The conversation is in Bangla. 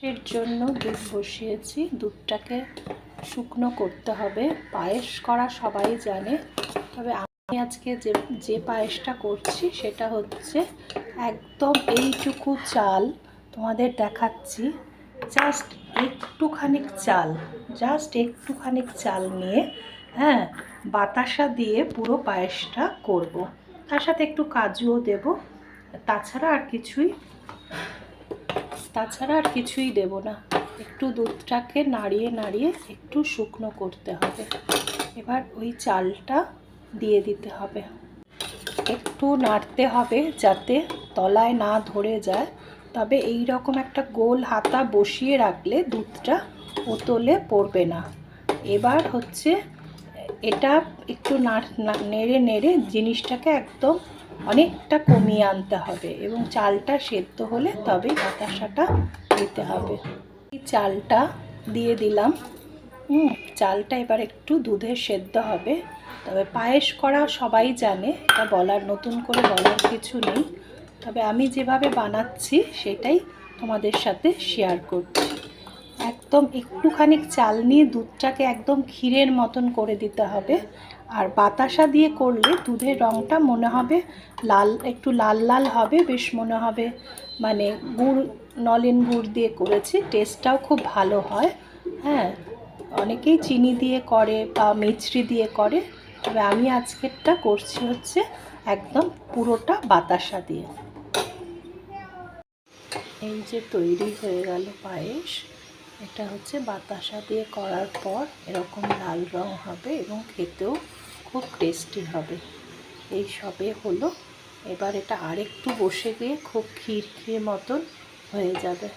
এর জন্য দুধ বসিয়েছি। দুধটাকে শুকনো করতে হবে। পায়েস করা সবাই জানে, তবে আমি আজকে যে পায়েসটা করছি সেটা হচ্ছে একদম এইটুকু চাল তোমাদের দেখাচ্ছি। জাস্ট একটুখানি চাল নিয়ে বাতাসা দিয়ে পুরো পায়েসটা করব। তার সাথে একটু কাজুও দেব। তাছাড়া আর কিছুই দেব না। একটু দুধটাকে নাড়িয়ে একটু শুকনো করতে হবে। এবার ওই চালটা দিয়ে দিতে হবে। একটু নাড়তে হবে যাতে তলায় না ধরে যায়। তবে এই রকম একটা গোল হাতা বসিয়ে রাখলে দুধটা ওতলে পড়বে না। এবার হচ্ছে এটা একটু নেড়ে জিনিসটাকে একদম অনেকটা কমিয়ে আনতে হবে এবং চালটা সেদ্ধ হলে তবেই বাতাসাটা দিতে হবে। এই চালটা দিয়ে দিলাম। চালটা এবার একটু দুধে সেদ্ধ হবে। তবে পায়েস করা সবাই জানে, এটা নতুন করে বলার কিছু নেই। তবে আমি যেভাবে বানাচ্ছি সেটাই তোমাদের সাথে শেয়ার করছি। একদম একটুখানি চাল নিয়ে দুধটাকে একদম ক্ষীরের মতন করে দিতে হবে। আর বাতাসা দিয়ে করলে দুধের রঙটা মনে হবে একটু লাল হবে, বেশ মনে হবে মানে নলেন গুড় দিয়ে করেছি। টেস্টটাও খুব ভালো হয়। অনেকেই চিনি দিয়ে করে বা মিছরি দিয়ে করে, তবে আমি আজকেরটা করছি হচ্ছে একদম পুরোটা বাতাসা দিয়ে। এই যে তৈরি হয়ে গেল পায়েস। এটা হচ্ছে বাতাসা দিয়ে করার পর এরকম লাল রং হবে এবং খেতেও খুব টেস্টি হবে। এই সবে হলো। এবার এটা আরেকটু বসে গিয়ে খুব ক্ষীর মতন হয়ে যাবে।